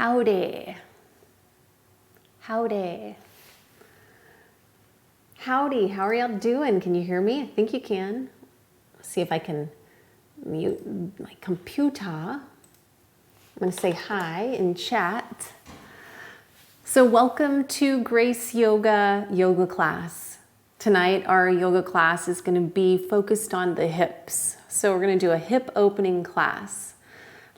Howdy. Howdy. Howdy, how are y'all doing? Can you hear me? I think you can. Let's see if I can mute my computer. I'm gonna say hi in chat. So welcome to Grace yoga class. Tonight our yoga class is gonna be focused on the hips. So we're gonna do a hip opening class.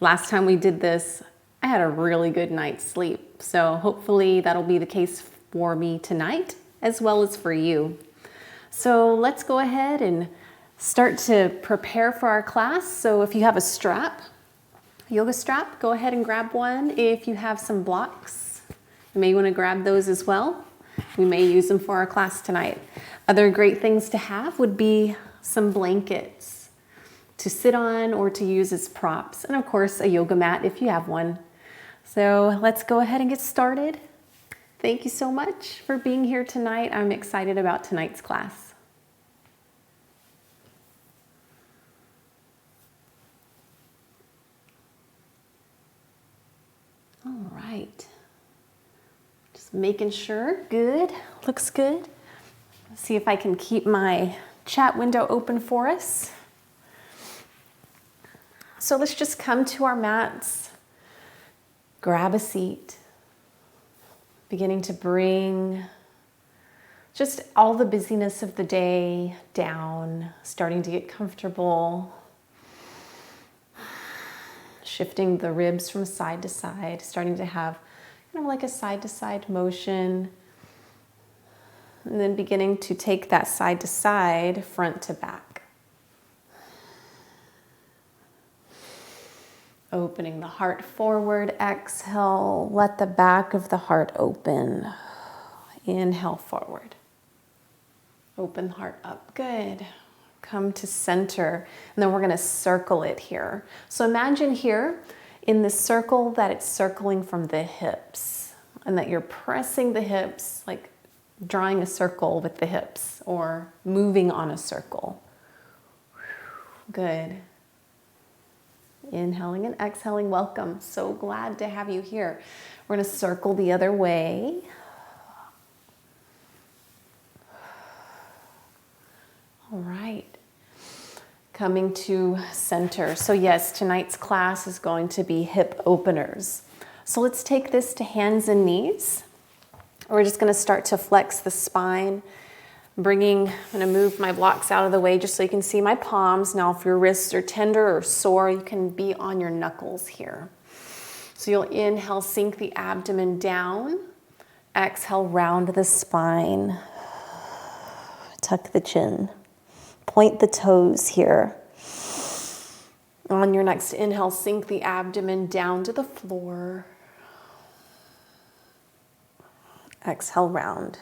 Last time we did this, I had a really good night's sleep. So hopefully that'll be the case for me tonight, as well as for you. So let's go ahead and start to prepare for our class. So if you have a strap, yoga strap, go ahead and grab one. If you have some blocks, you may want to grab those as well. We may use them for our class tonight. Other great things to have would be some blankets to sit on or to use as props. And of course, a yoga mat if you have one. So let's go ahead and get started. Thank you so much for being here tonight. I'm excited about tonight's class. All right. Just making sure. Good. Looks good. Let's see if I can keep my chat window open for us. So let's just come to our mats. Grab a seat. Beginning to bring just all the busyness of the day down, starting to get comfortable. Shifting the ribs from side to side, starting to have kind of like a side to side motion. And then beginning to take that side to side, front to back. Opening the heart forward, exhale, let the back of the heart open. Inhale forward. Open the heart up, good. Come to center, and then we're gonna circle it here. So imagine here in the circle that it's circling from the hips, and that you're pressing the hips, like drawing a circle with the hips, or moving on a circle. Good. Inhaling and exhaling, welcome. So glad to have you here. We're gonna circle the other way. All right. Coming to center. So yes, tonight's class is going to be hip openers. So let's take this to hands and knees. We're just gonna start to flex the spine. I'm gonna move my blocks out of the way just so you can see my palms. Now, if your wrists are tender or sore, you can be on your knuckles here. So you'll inhale, sink the abdomen down. Exhale, round the spine. Tuck the chin. Point the toes here. On your next inhale, sink the abdomen down to the floor. Exhale, round.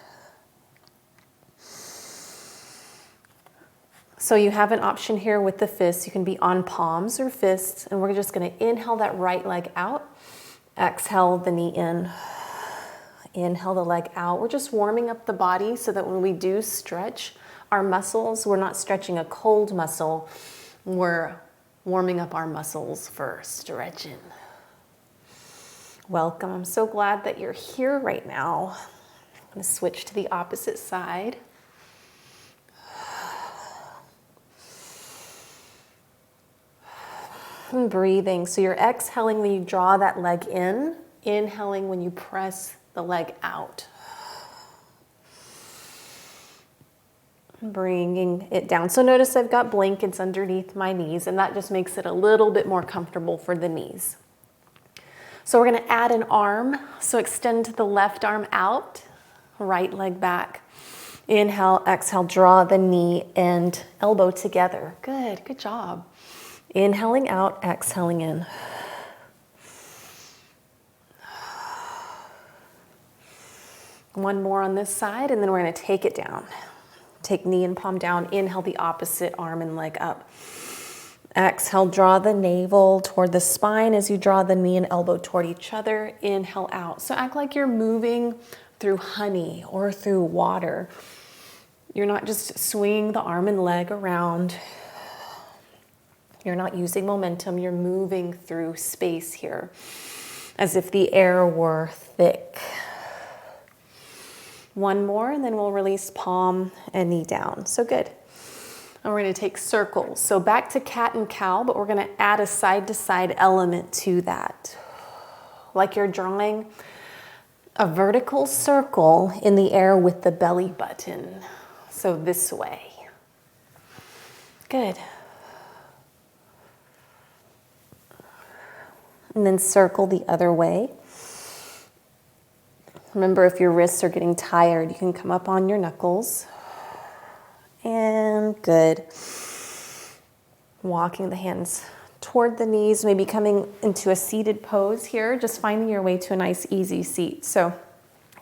So you have an option here with the fists. You can be on palms or fists, and we're just gonna inhale that right leg out. Exhale the knee in. Inhale the leg out. We're just warming up the body so that when we do stretch our muscles, we're not stretching a cold muscle. We're warming up our muscles for stretching. Welcome. I'm so glad that you're here right now. I'm gonna switch to the opposite side. And breathing. So you're exhaling when you draw that leg in, inhaling when you press the leg out. Bringing it down. So notice I've got blankets underneath my knees, and that just makes it a little bit more comfortable for the knees. So we're gonna add an arm. So extend the left arm out, right leg back. Inhale, exhale, draw the knee and elbow together. Good, good job. Inhaling out, exhaling in. One more on this side, and then we're gonna take it down. Take knee and palm down. Inhale the opposite arm and leg up. Exhale, draw the navel toward the spine as you draw the knee and elbow toward each other. Inhale out. So act like you're moving through honey or through water. You're not just swinging the arm and leg around. You're not using momentum, you're moving through space here. as if the air were thick. One more, and then we'll release palm and knee down. So good. And we're going to take circles. So back to cat and cow, but we're going to add a side-to-side element to that. Like you're drawing a vertical circle in the air with the belly button. So this way. Good. And then circle the other way. Remember, if your wrists are getting tired, you can come up on your knuckles. And good. Walking the hands toward the knees, maybe coming into a seated pose here, just finding your way to a nice easy seat. So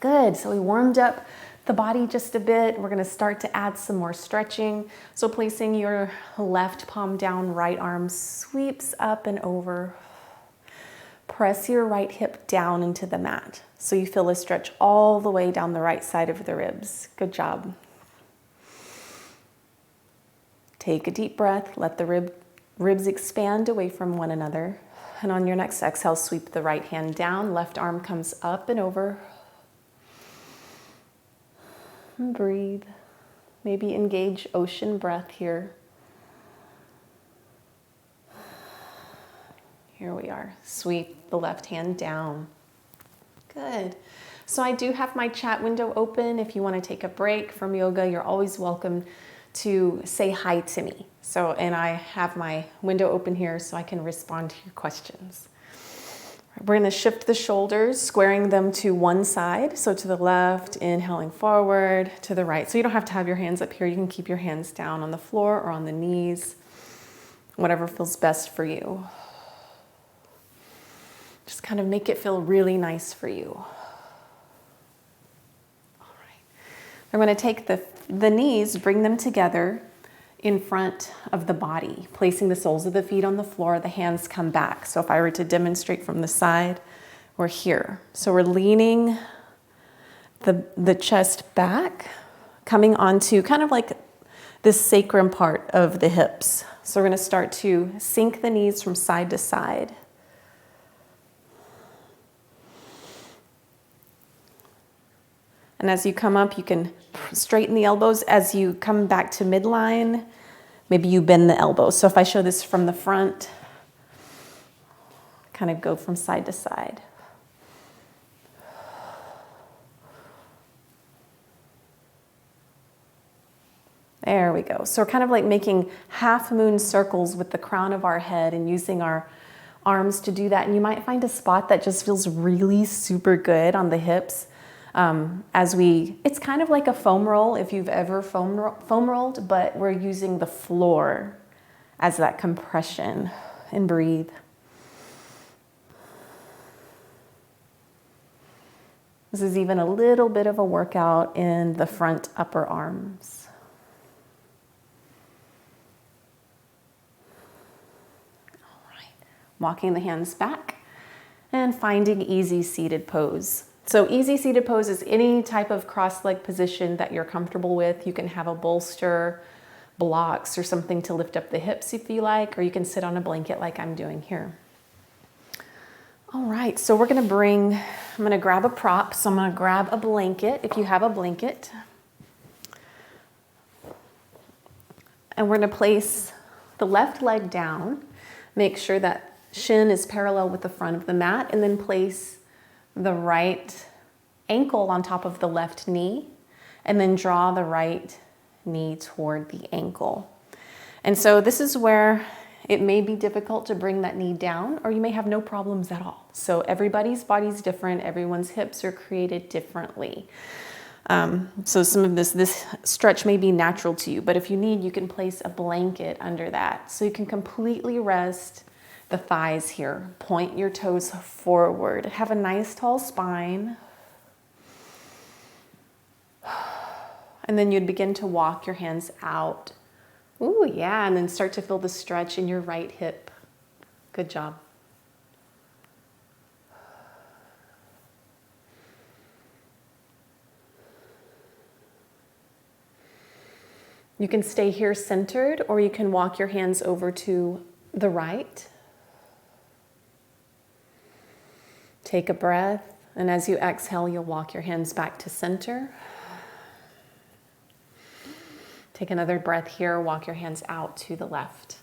good. So we warmed up the body just a bit. We're going to start to add some more stretching. So placing your left palm down, right arm sweeps up and over. Press your right hip down into the mat. So you feel a stretch all the way down the right side of the ribs. Good job. Take a deep breath. Let the ribs expand away from one another. And on your next exhale, sweep the right hand down. Left arm comes up and over. And breathe. Maybe engage ocean breath here. Here we are. Sweep the left hand down. Good. So I do have my chat window open. If you want to take a break from yoga, you're always welcome to say hi to me. So, and I have my window open here so I can respond to your questions. We're going to shift the shoulders, squaring them to one side. So to the left, inhaling forward, to the right. So you don't have to have your hands up here. You can keep your hands down on the floor or on the knees, whatever feels best for you. Just kind of make it feel really nice for you. All right. I'm going to take the knees, bring them together in front of the body, placing the soles of the feet on the floor, the hands come back. So if I were to demonstrate from the side, we're here. So we're leaning the chest back, coming onto kind of like this sacrum part of the hips. So we're going to start to sink the knees from side to side. And as you come up, you can straighten the elbows. As you come back to midline, maybe you bend the elbows. So if I show this from the front, kind of go from side to side. There we go. So we're kind of like making half moon circles with the crown of our head and using our arms to do that. And you might find a spot that just feels really super good on the hips. It's kind of like a foam roll if you've ever foam rolled, but we're using the floor as that compression. And breathe. This is even a little bit of a workout in the front upper arms. All right. Walking the hands back and finding easy seated pose. So easy seated pose is any type of cross-leg position that you're comfortable with. You can have a bolster, blocks, or something to lift up the hips if you like, or you can sit on a blanket like I'm doing here. All right, so I'm gonna grab a prop. So I'm gonna grab a blanket, if you have a blanket. And we're gonna place the left leg down. Make sure that shin is parallel with the front of the mat, and then place the right ankle on top of the left knee, and then draw the right knee toward the ankle. And so this is where it may be difficult to bring that knee down, or you may have no problems at all. So everybody's body's different. Everyone's hips are created differently. So some of this stretch may be natural to you, but if you need, you can place a blanket under that. So you can completely rest the thighs here. Point your toes forward. Have a nice tall spine. And then you'd begin to walk your hands out. Ooh, yeah, and then start to feel the stretch in your right hip. Good job. You can stay here centered, or you can walk your hands over to the right. Take a breath, and as you exhale, you'll walk your hands back to center. Take another breath here, walk your hands out to the left.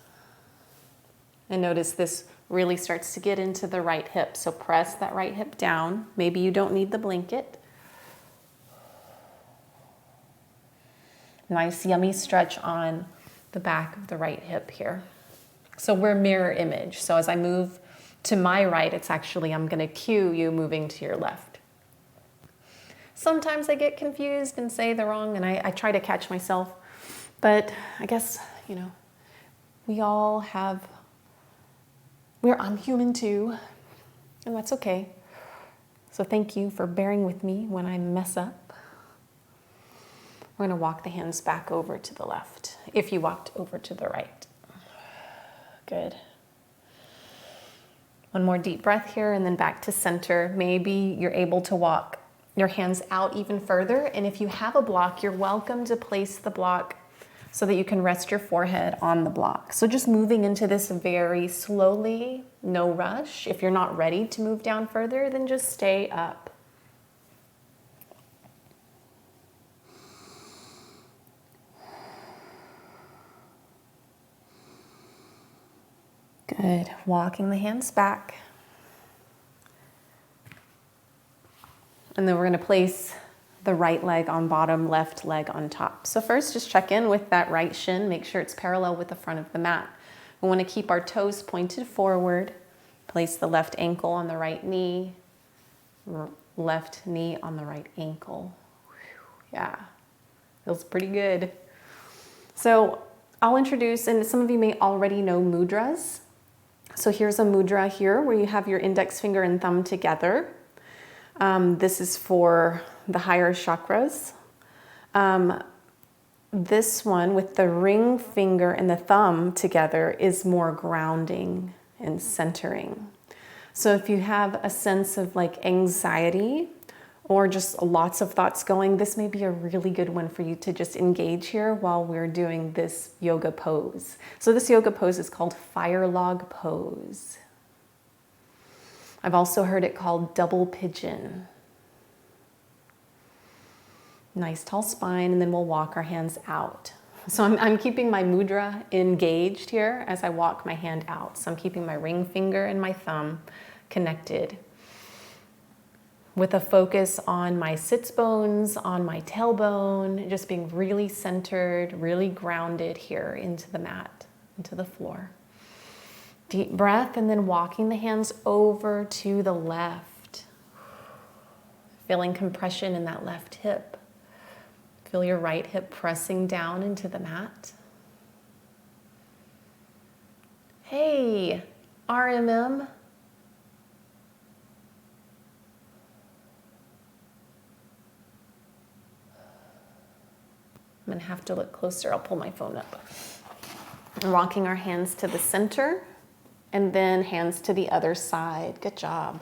And notice this really starts to get into the right hip, so press that right hip down. Maybe you don't need the blanket. Nice yummy stretch on the back of the right hip here. So we're mirror image. So as I move to my right, it's actually, I'm gonna cue you moving to your left. Sometimes I get confused and say the wrong, and I try to catch myself, but I guess, I'm human too, and that's okay. So thank you for bearing with me when I mess up. We're gonna walk the hands back over to the left, if you walked over to the right. Good. One more deep breath here, and then back to center. Maybe you're able to walk your hands out even further, and if you have a block, you're welcome to place the block so that you can rest your forehead on the block. So just moving into this very slowly, no rush. If you're not ready to move down further, then just stay up. Good. Walking the hands back. And then we're going to place the right leg on bottom, left leg on top. So first, just check in with that right shin. Make sure it's parallel with the front of the mat. We want to keep our toes pointed forward. Place the left ankle on the right knee. Left knee on the right ankle. Yeah, feels pretty good. So I'll introduce, and some of you may already know mudras. So here's a mudra here where you have your index finger and thumb together. This is for the higher chakras. This one with the ring finger and the thumb together is more grounding and centering. So if you have a sense of like anxiety or just lots of thoughts going, this may be a really good one for you to just engage here while we're doing this yoga pose. So this yoga pose is called fire log pose. I've also heard it called double pigeon. Nice tall spine, and then we'll walk our hands out. So I'm keeping my mudra engaged here as I walk my hand out. So I'm keeping my ring finger and my thumb connected with a focus on my sits bones, on my tailbone, just being really centered, really grounded here into the mat, into the floor. Deep breath, and then walking the hands over to the left. Feeling compression in that left hip. Feel your right hip pressing down into the mat. Hey, RMM. I'm gonna have to look closer. I'll pull my phone up. And walking our hands to the center, and then hands to the other side. Good job.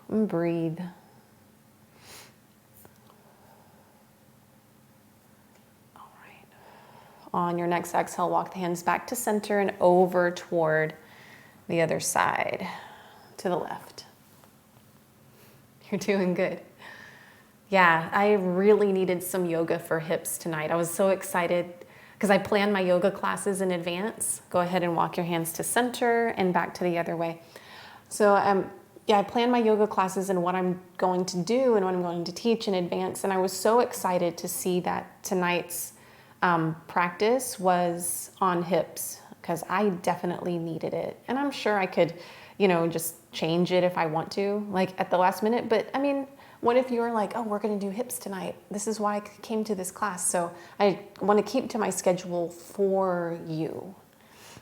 And breathe. All right. On your next exhale, walk the hands back to center and over toward the other side, to the left. You're doing good. Yeah, I really needed some yoga for hips tonight. I was so excited because I planned my yoga classes in advance. Go ahead and walk your hands to center and back to the other way. So I planned my yoga classes and what I'm going to do and what I'm going to teach in advance. And I was so excited to see that tonight's practice was on hips because I definitely needed it. And I'm sure I could, just change it if I want to, like at the last minute. But I mean, what if you're like, oh, we're going to do hips tonight. This is why I came to this class. So I want to keep to my schedule for you.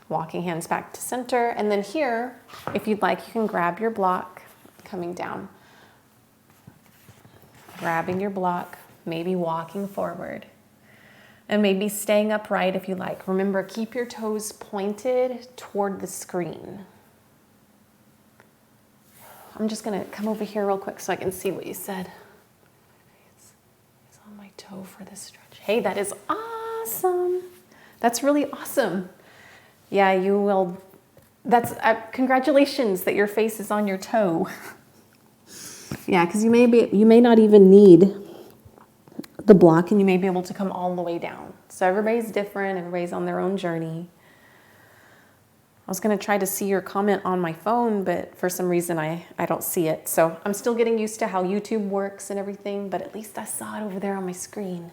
Walking hands back to center. And then here, if you'd like, you can grab your block, coming down. Grabbing your block, maybe walking forward. And maybe staying upright if you like. Remember, keep your toes pointed toward the screen. I'm just going to come over here real quick so I can see what you said. It's on my toe for this stretch. Hey, that is awesome. That's really awesome. Yeah, you will That's congratulations that your face is on your toe. Yeah, because you may not even need the block, and you may be able to come all the way down. So everybody's different. Everybody's on their own journey. I was going to try to see your comment on my phone, but for some reason I don't see it. So I'm still getting used to how YouTube works and everything, but at least I saw it over there on my screen.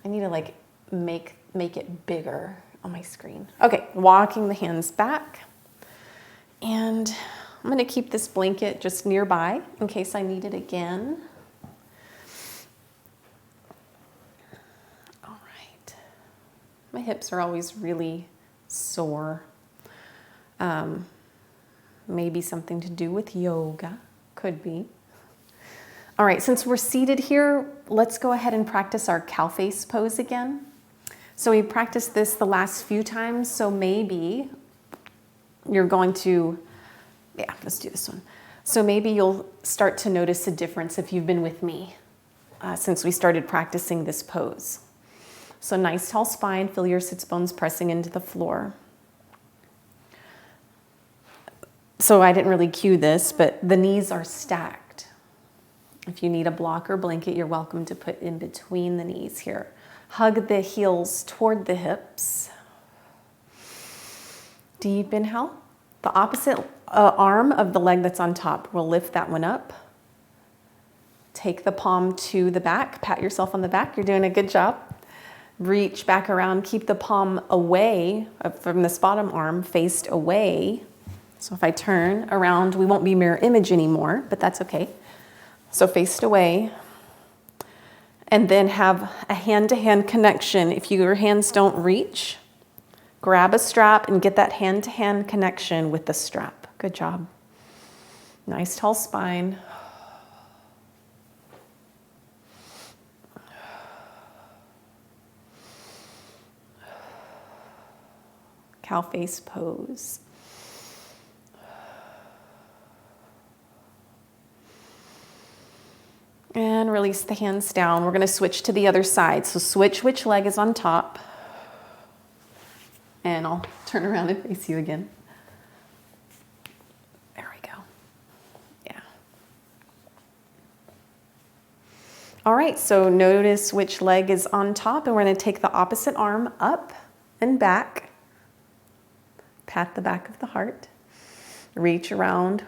I need to like make it bigger on my screen. Okay, walking the hands back. And I'm going to keep this blanket just nearby in case I need it again. All right. My hips are always really sore. Maybe something to do with yoga, could be. All right, since we're seated here, let's go ahead and practice our cow face pose again. So we practiced this the last few times, so maybe you're going to, yeah, let's do this one. So maybe you'll start to notice a difference if you've been with me since we started practicing this pose. So nice tall spine, feel your sits bones pressing into the floor. So I didn't really cue this, but the knees are stacked. If you need a block or blanket, you're welcome to put in between the knees here. Hug the heels toward the hips. Deep inhale. The opposite arm of the leg that's on top, we'll lift that one up. Take the palm to the back. Pat yourself on the back. You're doing a good job. Reach back around. Keep the palm away from this bottom arm, faced away. So if I turn around, we won't be mirror image anymore, but that's okay. So faced away. And then have a hand-to-hand connection. If your hands don't reach, grab a strap and get that hand-to-hand connection with the strap. Good job. Nice tall spine. Cow face pose. And release the hands down. We're going to switch to the other side. So switch which leg is on top. And I'll turn around and face you again. There we go. Yeah. All right, so notice which leg is on top, and we're going to take the opposite arm up and back. Pat the back of the heart. Reach around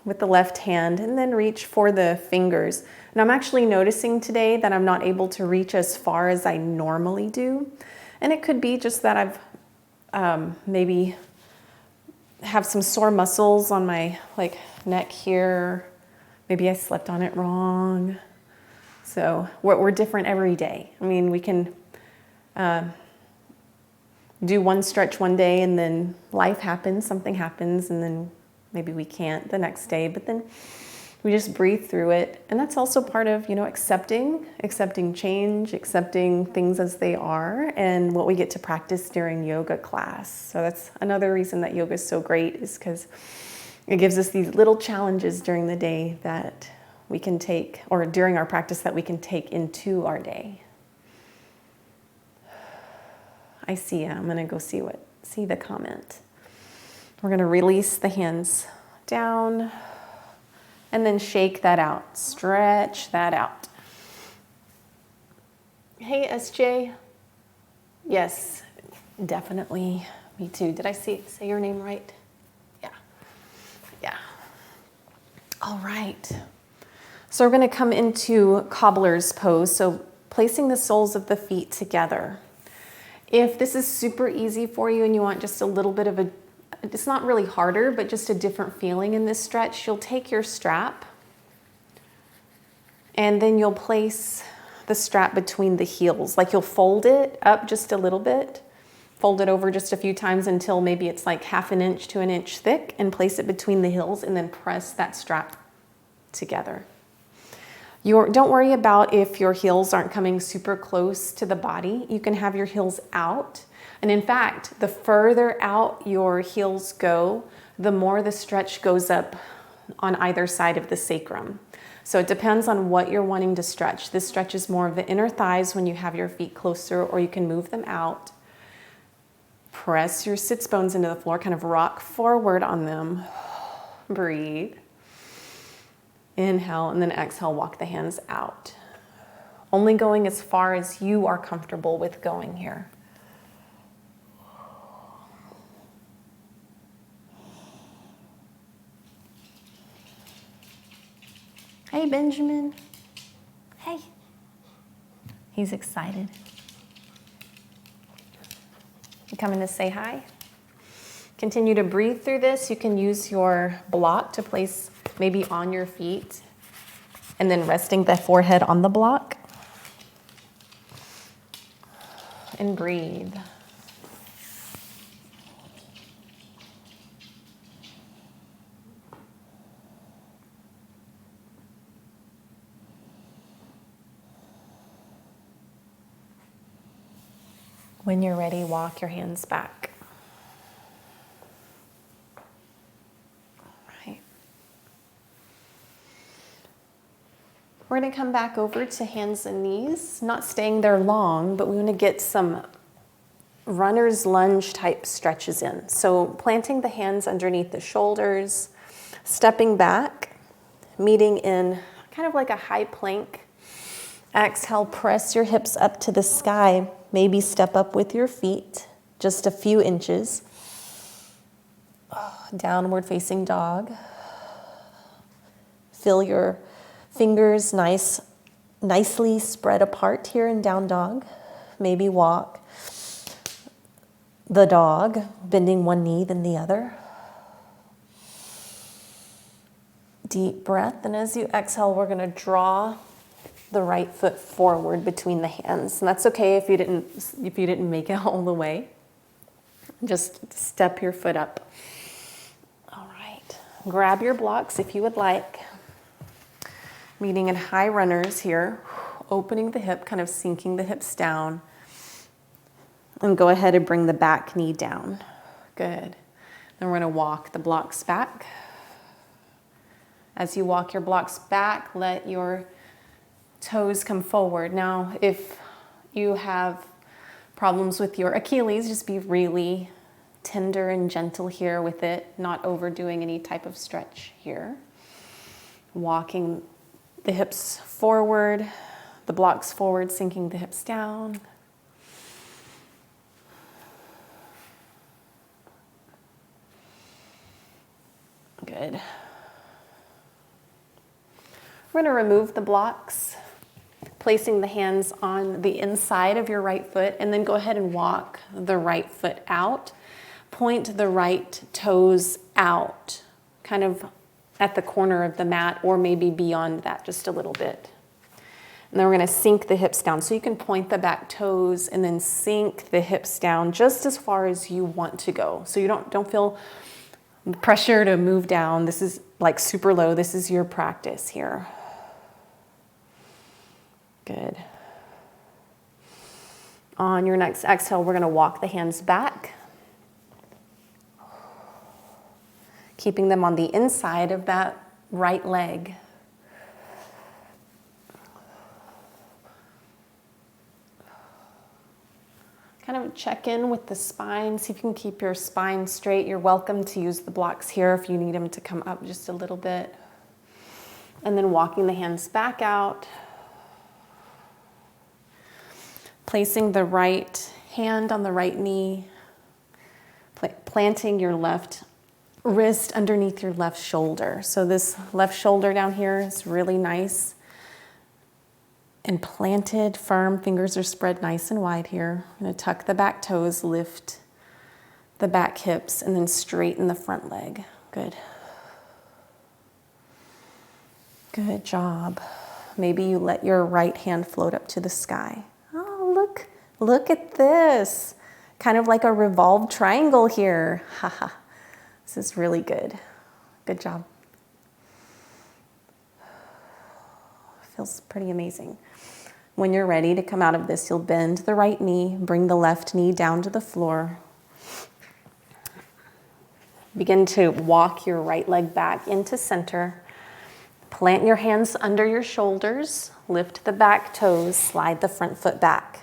with the left hand, and then reach for the fingers. And I'm actually noticing today that I'm not able to reach as far as I normally do. And it could be just that I've maybe have some sore muscles on my neck here. Maybe I slept on it wrong. So we're different every day. I mean, we can do one stretch one day, and then life happens, something happens, and then maybe we can't the next day, but then we just breathe through it. And that's also part of, accepting change, accepting things as they are, and what we get to practice during yoga class. So that's another reason that yoga is so great, is because it gives us these little challenges during the day that we can take, or during our practice that we can take into our day. I see ya. I'm gonna go see the comment. We're going to release the hands down and then shake that out. Stretch that out. Hey, SJ. Yes, definitely. Me too. Did I say your name right? Yeah. All right. So we're going to come into cobbler's pose. So placing the soles of the feet together. If this is super easy for you and you want just a little bit of it's not really harder, but just a different feeling in this stretch, you'll take your strap and then you'll place the strap between the heels. Like you'll fold it up just a little bit, fold it over just a few times until maybe it's like 1/2 inch to 1 inch thick, and place it between the heels and then press that strap together. Don't worry about if your heels aren't coming super close to the body. You can have your heels out. And in fact, the further out your heels go, the more the stretch goes up on either side of the sacrum. So it depends on what you're wanting to stretch. This stretches more of the inner thighs when you have your feet closer, or you can move them out. Press your sits bones into the floor, kind of rock forward on them. Breathe. Inhale, and then exhale, walk the hands out. Only going as far as you are comfortable with going here. Hey, Benjamin. Hey. He's excited. You coming to say hi? Continue to breathe through this. You can use your block to place maybe on your feet and then resting the forehead on the block. And breathe. When you're ready, walk your hands back. All right. We're going to come back over to hands and knees, not staying there long, but we want to get some runner's lunge type stretches in. So planting the hands underneath the shoulders, stepping back, meeting in kind of like a high plank. Exhale, press your hips up to the sky. Maybe step up with your feet, just a few inches. Downward facing dog. Feel your fingers nicely spread apart here in down dog. Maybe walk the dog, bending one knee then the other. Deep breath, and as you exhale, we're going to draw the right foot forward between the hands. And that's okay if you didn't make it all the way. Just step your foot up. All right. Grab your blocks if you would like. Meeting in high runners here. Opening the hip, kind of sinking the hips down. And go ahead and bring the back knee down. Good. Then we're going to walk the blocks back. As you walk your blocks back, let your toes come forward. Now, if you have problems with your Achilles, just be really tender and gentle here with it, not overdoing any type of stretch here. Walking the hips forward, the blocks forward, sinking the hips down. Good. We're going to remove the blocks, placing the hands on the inside of your right foot, and then go ahead and walk the right foot out. Point the right toes out, kind of at the corner of the mat, or maybe beyond that just a little bit. And then we're going to sink the hips down. So you can point the back toes and then sink the hips down just as far as you want to go. So you don't feel pressure to move down. This is like super low. This is your practice here. Good. On your next exhale, we're going to walk the hands back, keeping them on the inside of that right leg. Kind of check in with the spine, see if you can keep your spine straight. You're welcome to use the blocks here if you need them to come up just a little bit. And then walking the hands back out. Placing the right hand on the right knee, planting your left wrist underneath your left shoulder. So this left shoulder down here is really nice and planted, firm. Fingers are spread nice and wide here. I'm going to tuck the back toes, lift the back hips, and then straighten the front leg. Good. Good job. Maybe you let your right hand float up to the sky. Look at this. Kind of like a revolved triangle here. Haha. This is really good. Good job. Feels pretty amazing. When you're ready to come out of this, you'll bend the right knee, bring the left knee down to the floor. Begin to walk your right leg back into center. Plant your hands under your shoulders. Lift the back toes. Slide the front foot back.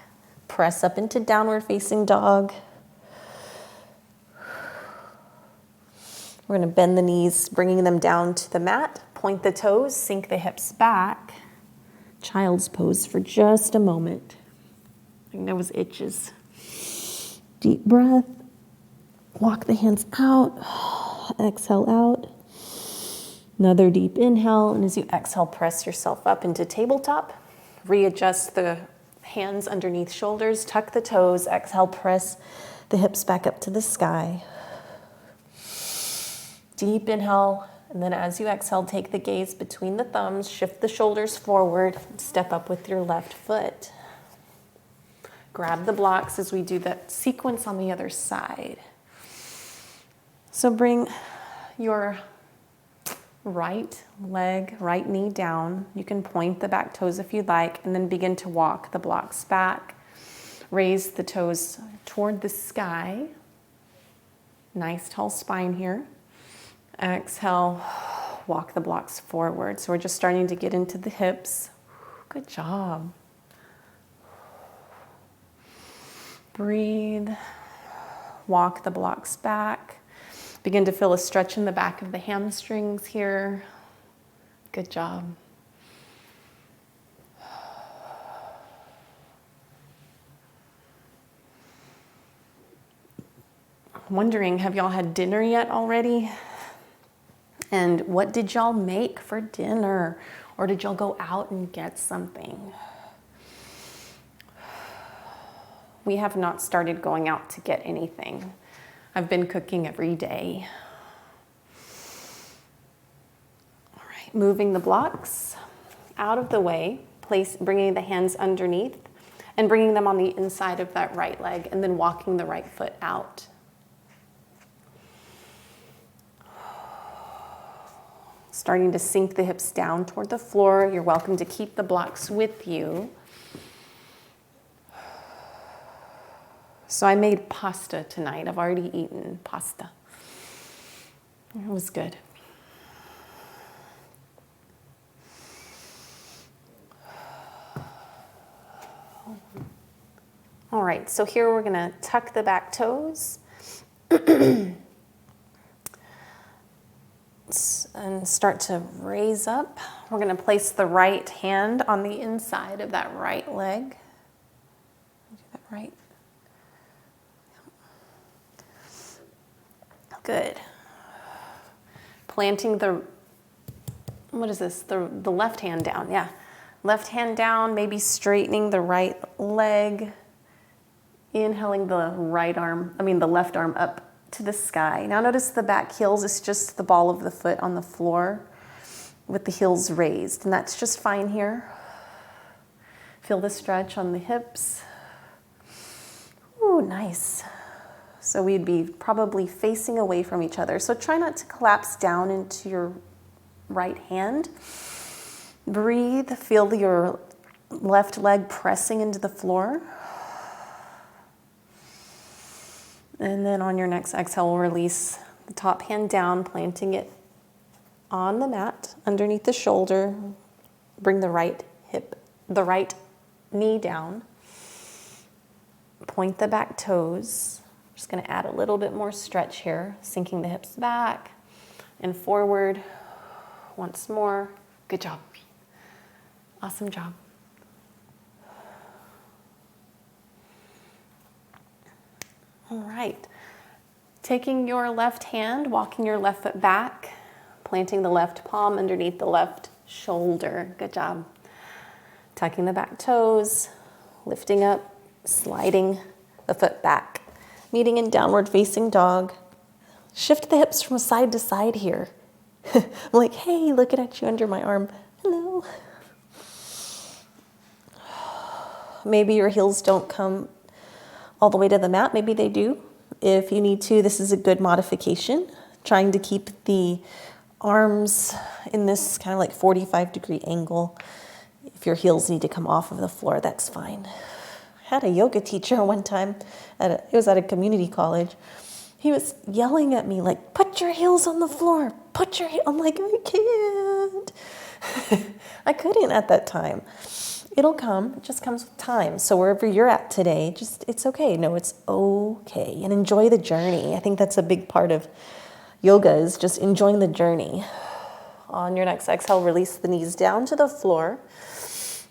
Press up into downward facing dog. We're going to bend the knees, bringing them down to the mat. Point the toes, sink the hips back. Child's pose for just a moment. My nose itches. Deep breath. Walk the hands out. Exhale out. Another deep inhale. And as you exhale, press yourself up into tabletop. Readjust the hands underneath shoulders. Tuck the toes. Exhale, press the hips back up to the sky. Deep inhale, and then as you exhale, take the gaze between the thumbs, shift the shoulders forward, step up with your left foot. Grab the blocks as we do that sequence on the other side. So bring your right leg, right knee down. You can point the back toes if you'd like, and then begin to walk the blocks back. Raise the toes toward the sky. Nice tall spine here. Exhale, walk the blocks forward. So we're just starting to get into the hips. Good job. Breathe. Walk the blocks back. Begin to feel a stretch in the back of the hamstrings here. Good job. Wondering, have y'all had dinner yet already? And what did y'all make for dinner? Or did y'all go out and get something? We have not started going out to get anything. I've been cooking every day. All right, moving the blocks out of the way, bringing the hands underneath and bringing them on the inside of that right leg and then walking the right foot out. Starting to sink the hips down toward the floor. You're welcome to keep the blocks with you. So I made pasta tonight. I've already eaten pasta. It was good. All right, so here we're gonna tuck the back toes. And start to raise up. We're going to place the right hand on the inside of that right leg. Do that right. Good. Planting the left hand down. Yeah. Left hand down, maybe straightening the right leg. Inhaling the left arm up to the sky. Now notice the back heels is just the ball of the foot on the floor with the heels raised, and that's just fine here. Feel the stretch on the hips. Ooh, nice. So we'd be probably facing away from each other. So try not to collapse down into your right hand. Breathe, feel your left leg pressing into the floor. And then on your next exhale, we'll release the top hand down, planting it on the mat underneath the shoulder. Bring the right knee down. Point the back toes. I'm just going to add a little bit more stretch here, sinking the hips back and forward. Once more. Good job. Awesome job. All right, taking your left hand, walking your left foot back, planting the left palm underneath the left shoulder. Good job. Tucking the back toes, lifting up, sliding the foot back. Meeting in downward facing dog. Shift the hips from side to side here. I'm like, hey, looking at you under my arm. Hello. Maybe your heels don't come all the way to the mat. Maybe they do. If you need to, this is a good modification. Trying to keep the arms in this kind of like 45-degree angle. If your heels need to come off of the floor, that's fine. I had a yoga teacher one time, it was at a community college. He was yelling at me like, put your heels on the floor, I'm like, I can't. I couldn't at that time. It'll come, it just comes with time. So wherever you're at today, it's okay. No, it's okay. And enjoy the journey. I think that's a big part of yoga is just enjoying the journey. On your next exhale, release the knees down to the floor.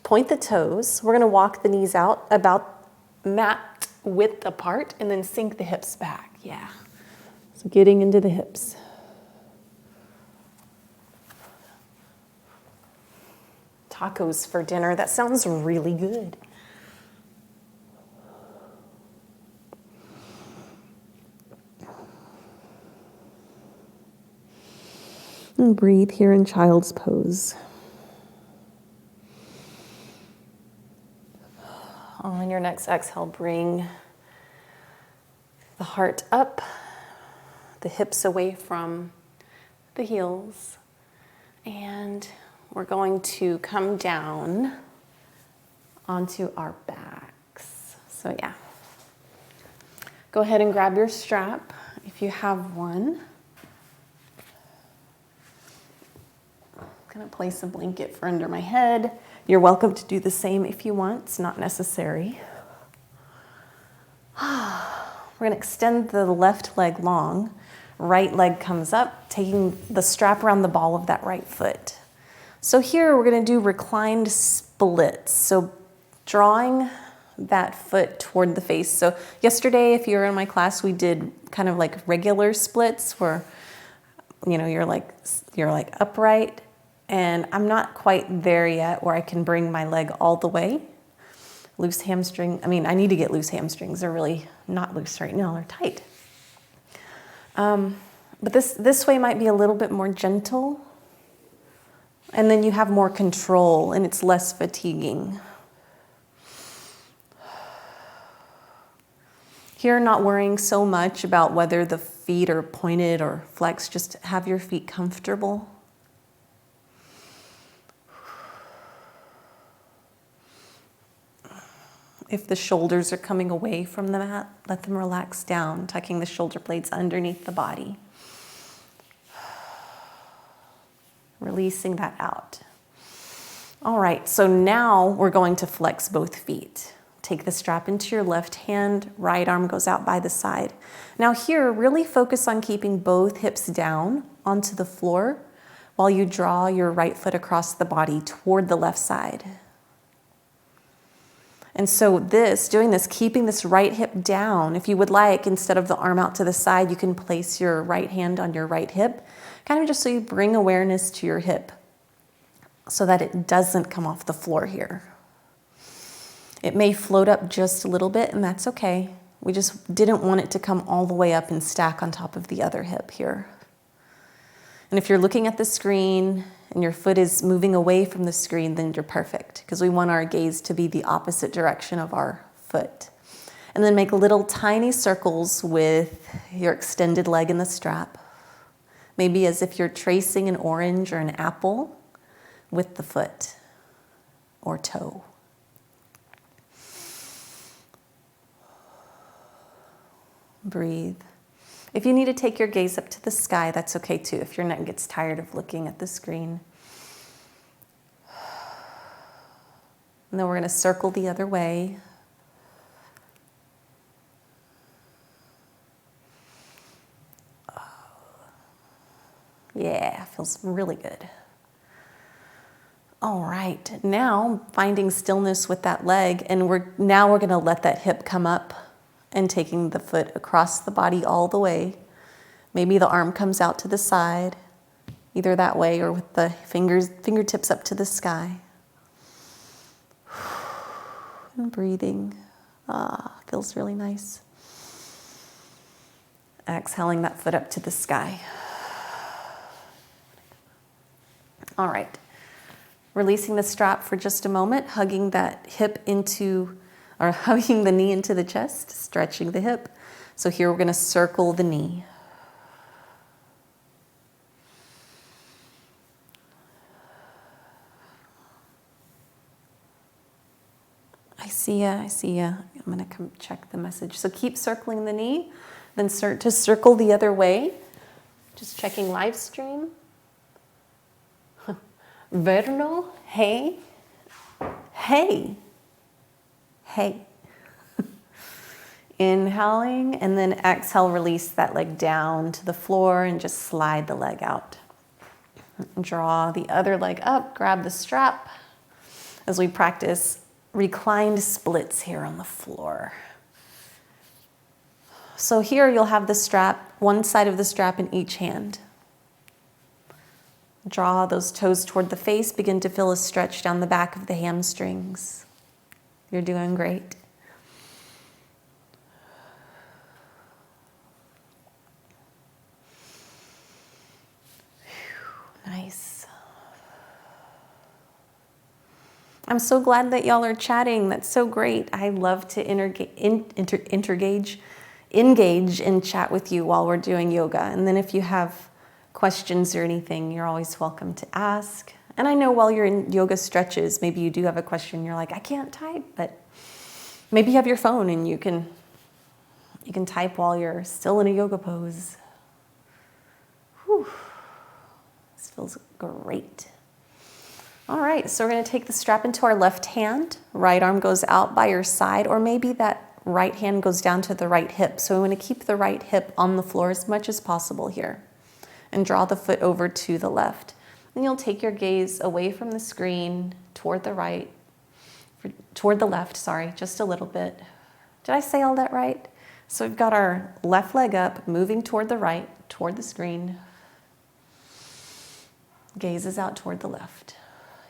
Point the toes. We're gonna walk the knees out about mat width apart and then sink the hips back. Yeah. So getting into the hips. Tacos for dinner. That sounds really good. And breathe here in child's pose. On your next exhale, bring the heart up, the hips away from the heels, and we're going to come down onto our backs. So yeah, go ahead and grab your strap if you have one. I'm gonna place a blanket for under my head. You're welcome to do the same if you want, it's not necessary. We're gonna extend the left leg long, right leg comes up, taking the strap around the ball of that right foot. So here we're gonna do reclined splits. So drawing that foot toward the face. So yesterday, if you were in my class, we did kind of like regular splits where, you know, you're like upright, and I'm not quite there yet where I can bring my leg all the way. Loose hamstring, I need to get loose hamstrings. They're really not loose right now, they're tight. But this way might be a little bit more gentle, and then you have more control and it's less fatiguing. Here, not worrying so much about whether the feet are pointed or flexed, just have your feet comfortable. If the shoulders are coming away from the mat, let them relax down, tucking the shoulder blades underneath the body. Releasing that out. All right, so now we're going to flex both feet. Take the strap into your left hand, right arm goes out by the side. Now here, really focus on keeping both hips down onto the floor while you draw your right foot across the body toward the left side. And so doing this, keeping this right hip down, if you would like, instead of the arm out to the side, you can place your right hand on your right hip, kind of just so you bring awareness to your hip so that it doesn't come off the floor here. It may float up just a little bit, and that's okay. We just didn't want it to come all the way up and stack on top of the other hip here. And if you're looking at the screen and your foot is moving away from the screen, then you're perfect, because we want our gaze to be the opposite direction of our foot. And then make little tiny circles with your extended leg in the strap, maybe as if you're tracing an orange or an apple with the foot or toe. Breathe. If you need to take your gaze up to the sky, that's okay too, if your neck gets tired of looking at the screen. And then we're going to circle the other way. Yeah, feels really good. All right, now finding stillness with that leg, and we're going to let that hip come up and taking the foot across the body all the way. Maybe the arm comes out to the side, either that way or with the fingertips up to the sky. And breathing. Feels really nice. Exhaling that foot up to the sky. All right. Releasing the strap for just a moment, hugging that hip hugging the knee into the chest, stretching the hip. So here we're going to circle the knee. I see ya. I'm going to come check the message. So keep circling the knee, then start to circle the other way. Just checking live stream. Verno, hey. Inhaling, and then exhale, release that leg down to the floor and just slide the leg out. Draw the other leg up, grab the strap as we practice reclined splits here on the floor. So here you'll have the strap, one side of the strap in each hand. Draw those toes toward the face, begin to feel a stretch down the back of the hamstrings. You're doing great. Nice. I'm so glad that y'all are chatting. That's so great. I love to engage and chat with you while we're doing yoga. And then if you have questions or anything, you're always welcome to ask. And I know while you're in yoga stretches, maybe you do have a question. You're like, I can't type, but maybe you have your phone and you can type while you're still in a yoga pose. Whew. This feels great. All right, so we're going to take the strap into our left hand. Right arm goes out by your side, or maybe that right hand goes down to the right hip. So we want to keep the right hip on the floor as much as possible here. And draw the foot over to the left. Then you'll take your gaze away from the screen toward the left, just a little bit. Did I say all that right? So we've got our left leg up, moving toward the right, toward the screen. Gaze is out toward the left.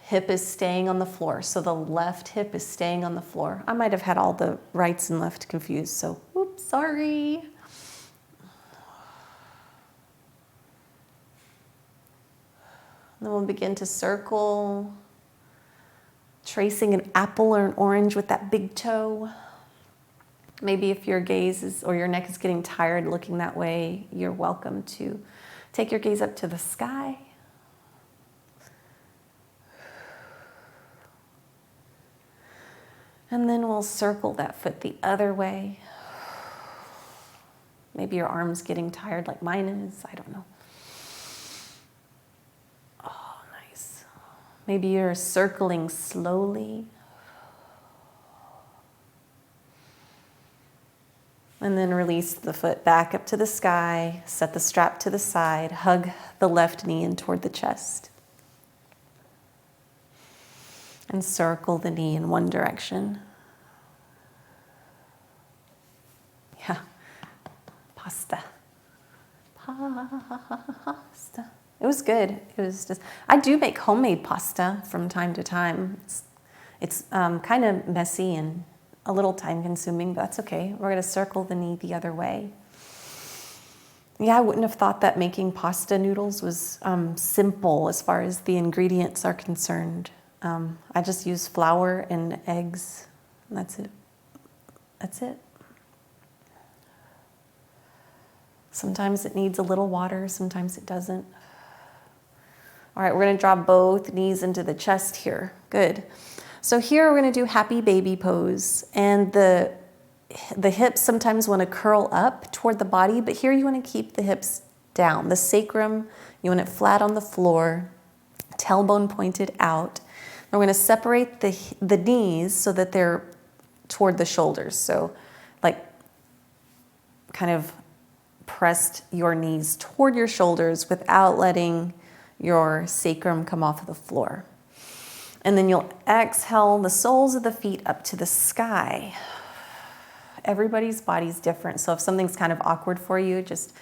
Hip is staying on the floor, so the left hip is staying on the floor. I might have had all the rights and left confused, so whoops, sorry. Then we'll begin to circle, tracing an apple or an orange with that big toe. Maybe if your gaze is, or your neck is getting tired looking that way, you're welcome to take your gaze up to the sky. And then we'll circle that foot the other way. Maybe your arm's getting tired like mine is, I don't know. Oh, nice. Maybe you're circling slowly. And then release the foot back up to the sky, set the strap to the side, hug the left knee in toward the chest. And circle the knee in one direction. Yeah, pasta. It was good. It was just, I do make homemade pasta from time to time. It's kind of messy and a little time consuming, but that's okay. We're gonna circle the knee the other way. Yeah, I wouldn't have thought that making pasta noodles was simple as far as the ingredients are concerned. I just use flour and eggs, and that's it. That's it. Sometimes it needs a little water, sometimes it doesn't. All right, we're gonna draw both knees into the chest here. Good. So here we're gonna do happy baby pose, and the hips sometimes wanna curl up toward the body, but here you wanna keep the hips down. The sacrum, you want it flat on the floor, tailbone pointed out. We're going to separate the knees so that they're toward the shoulders. So like kind of pressed your knees toward your shoulders without letting your sacrum come off of the floor. And then you'll exhale the soles of the feet up to the sky. Everybody's body's different. So if something's kind of awkward for you, just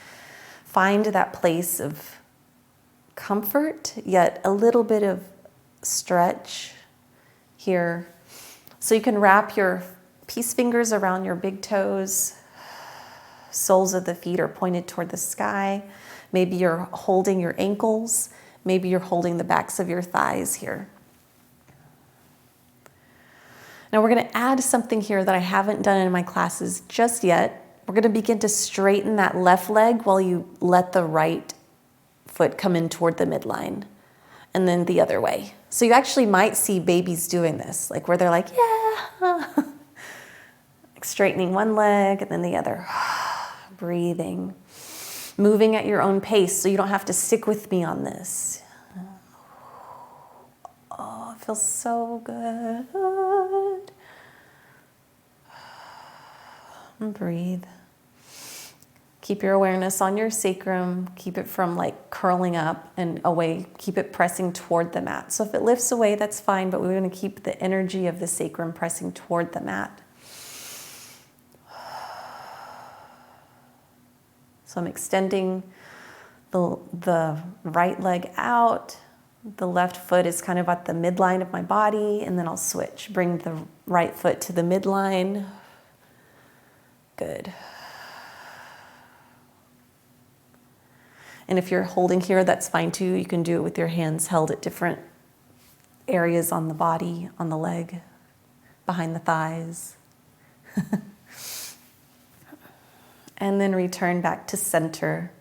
find that place of comfort, yet a little bit of stretch here. So you can wrap your peace fingers around your big toes. Soles of the feet are pointed toward the sky. Maybe you're holding your ankles. Maybe you're holding the backs of your thighs here. Now we're going to add something here that I haven't done in my classes just yet. We're going to begin to straighten that left leg while you let the right foot come in toward the midline, and then the other way. So you actually might see babies doing this, like where they're like, yeah, like straightening one leg and then the other, breathing, moving at your own pace so you don't have to stick with me on this. Oh, it feels so good. And breathe. Keep your awareness on your sacrum. Keep it from like curling up and away. Keep it pressing toward the mat. So if it lifts away, that's fine, but we're going to keep the energy of the sacrum pressing toward the mat. So I'm extending the right leg out. The left foot is kind of at the midline of my body, and then I'll switch. Bring the right foot to the midline. Good. And if you're holding here, that's fine too. You can do it with your hands held at different areas on the body, on the leg, behind the thighs. And then return back to center.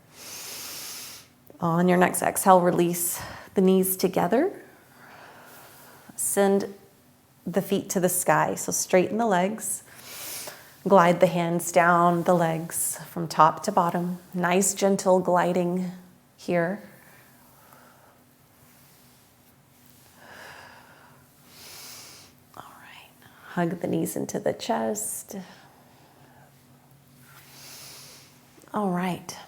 On your next exhale, release the knees together. Send the feet to the sky. So straighten the legs. Glide the hands down the legs from top to bottom. Nice gentle gliding here. All right. Hug the knees into the chest. All right.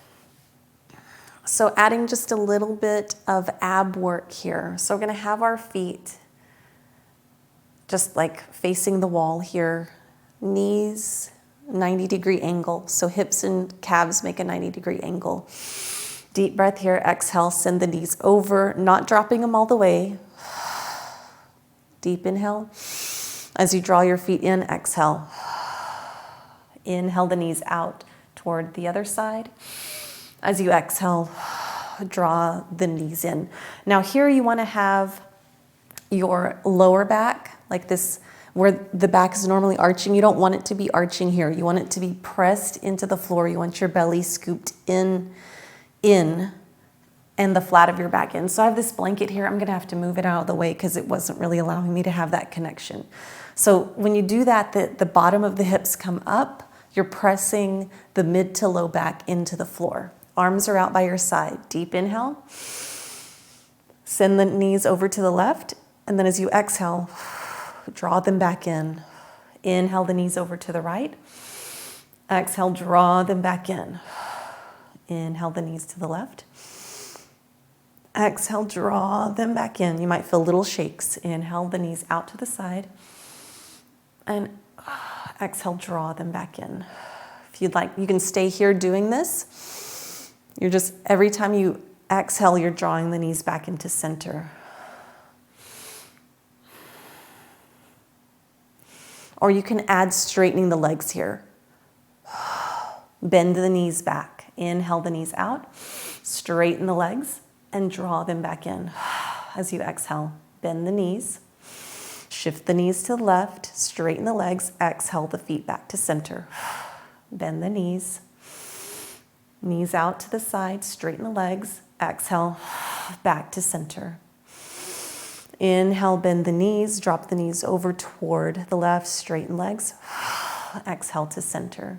So adding just a little bit of ab work here. So we're going to have our feet just like facing the wall here. Knees, 90-degree angle. So hips and calves make a 90-degree angle. Deep breath here. Exhale, send the knees over, not dropping them all the way. Deep inhale. As you draw your feet in, exhale. Inhale the knees out toward the other side. As you exhale, draw the knees in. Now here you want to have your lower back, like this, where the back is normally arching. You don't want it to be arching here. You want it to be pressed into the floor. You want your belly scooped in, and the flat of your back in. So I have this blanket here. I'm going to have to move it out of the way because it wasn't really allowing me to have that connection. So when you do that, the bottom of the hips come up. You're pressing the mid to low back into the floor. Arms are out by your side. Deep inhale. Send the knees over to the left. And then as you exhale, draw them back in. Inhale the knees over to the right. Exhale, draw them back in. Inhale the knees to the left. Exhale, draw them back in. You might feel little shakes. Inhale the knees out to the side. And exhale, draw them back in. If you'd like, you can stay here doing this. You're just, every time you exhale, you're drawing the knees back into center. Or you can add straightening the legs here. Bend the knees back. Inhale the knees out. Straighten the legs and draw them back in. As you exhale, bend the knees. Shift the knees to the left. Straighten the legs. Exhale the feet back to center. Bend the knees. Knees out to the side. Straighten the legs. Exhale back to center. Inhale, bend the knees, drop the knees over toward the left, straighten legs. Exhale to center.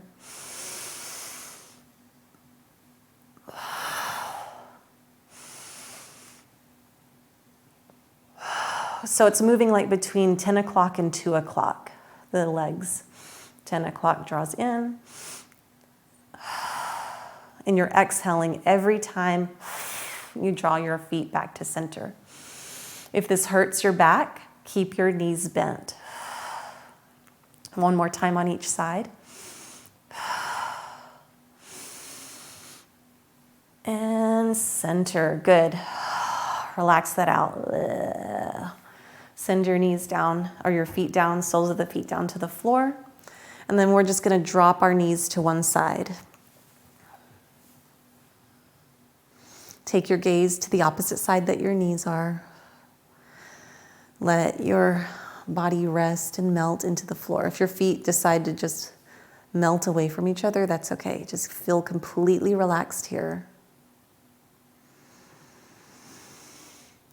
So it's moving like between 10 o'clock and 2 o'clock, the legs. 10 o'clock draws in. And you're exhaling every time you draw your feet back to center. If this hurts your back, keep your knees bent. One more time on each side. And center. Good. Relax that out. Send your knees down, or your feet down, soles of the feet down to the floor. And then we're just going to drop our knees to one side. Take your gaze to the opposite side that your knees are. Let your body rest and melt into the floor. If your feet decide to just melt away from each other, that's okay. Just feel completely relaxed here.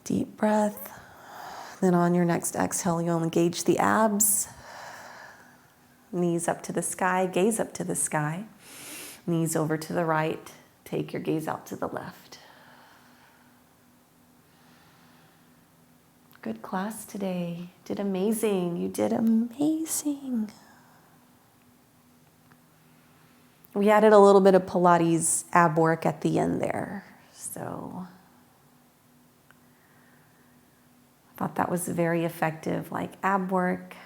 Deep breath. Then on your next exhale, you'll engage the abs. Knees up to the sky, gaze up to the sky. Knees over to the right. Take your gaze out to the left. Good class today. Did amazing. You did amazing. We added a little bit of Pilates ab work at the end there. So I thought that was very effective, like ab work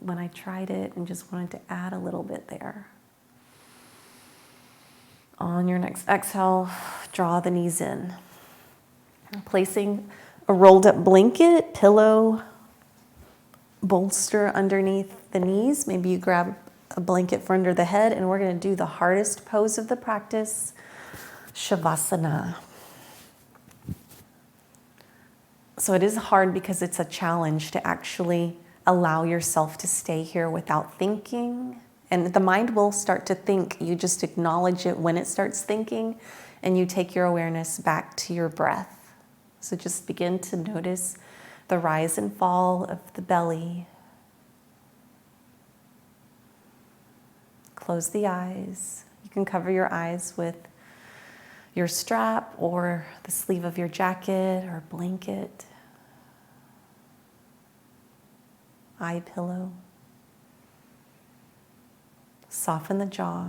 when I tried it, and just wanted to add a little bit there. On your next exhale, draw the knees in. Placing a rolled up blanket, pillow, bolster underneath the knees. Maybe you grab a blanket for under the head, and we're going to do the hardest pose of the practice, Shavasana. So it is hard because it's a challenge to actually allow yourself to stay here without thinking. And the mind will start to think. You just acknowledge it when it starts thinking, and you take your awareness back to your breath. So just begin to notice the rise and fall of the belly. Close the eyes. You can cover your eyes with your strap or the sleeve of your jacket or blanket, eye pillow. Soften the jaw.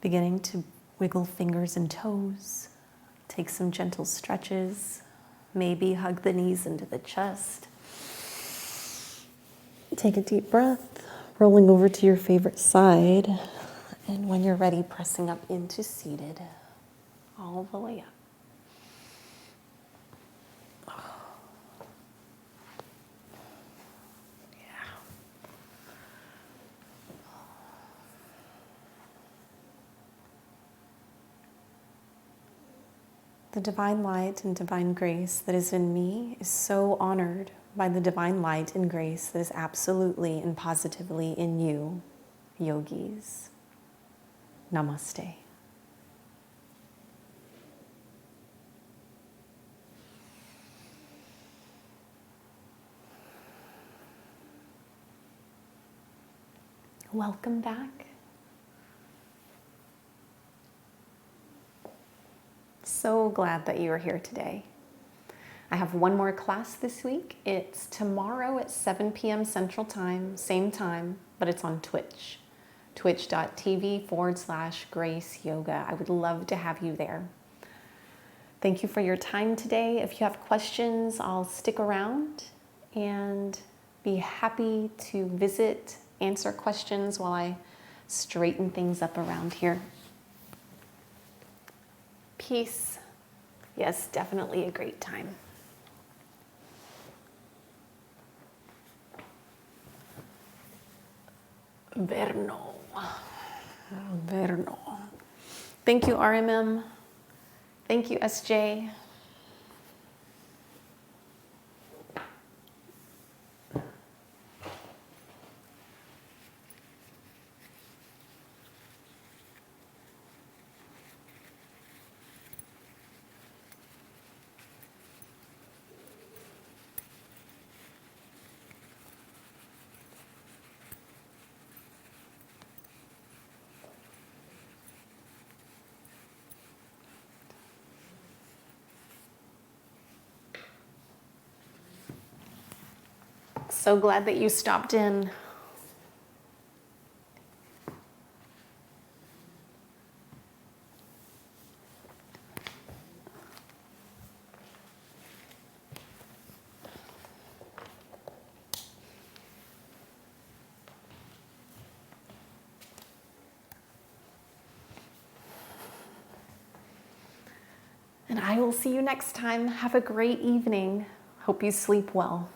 Beginning to wiggle fingers and toes. Take some gentle stretches. Maybe hug the knees into the chest. Take a deep breath, rolling over to your favorite side. And when you're ready, pressing up into seated, all the way up. The divine light and divine grace that is in me is so honored by the divine light and grace that is absolutely and positively in you, yogis. Namaste. Welcome back. So glad that you are here today. I have one more class this week. It's tomorrow at 7 p.m. Central Time, same time, but it's on Twitch. Twitch.tv/Grace Yoga. I would love to have you there. Thank you for your time today. If you have questions, I'll stick around and be happy to visit, answer questions while I straighten things up around here. Peace. Yes, definitely a great time. Verno. Thank you, RMM. Thank you, SJ. So glad that you stopped in. And I will see you next time. Have a great evening. Hope you sleep well.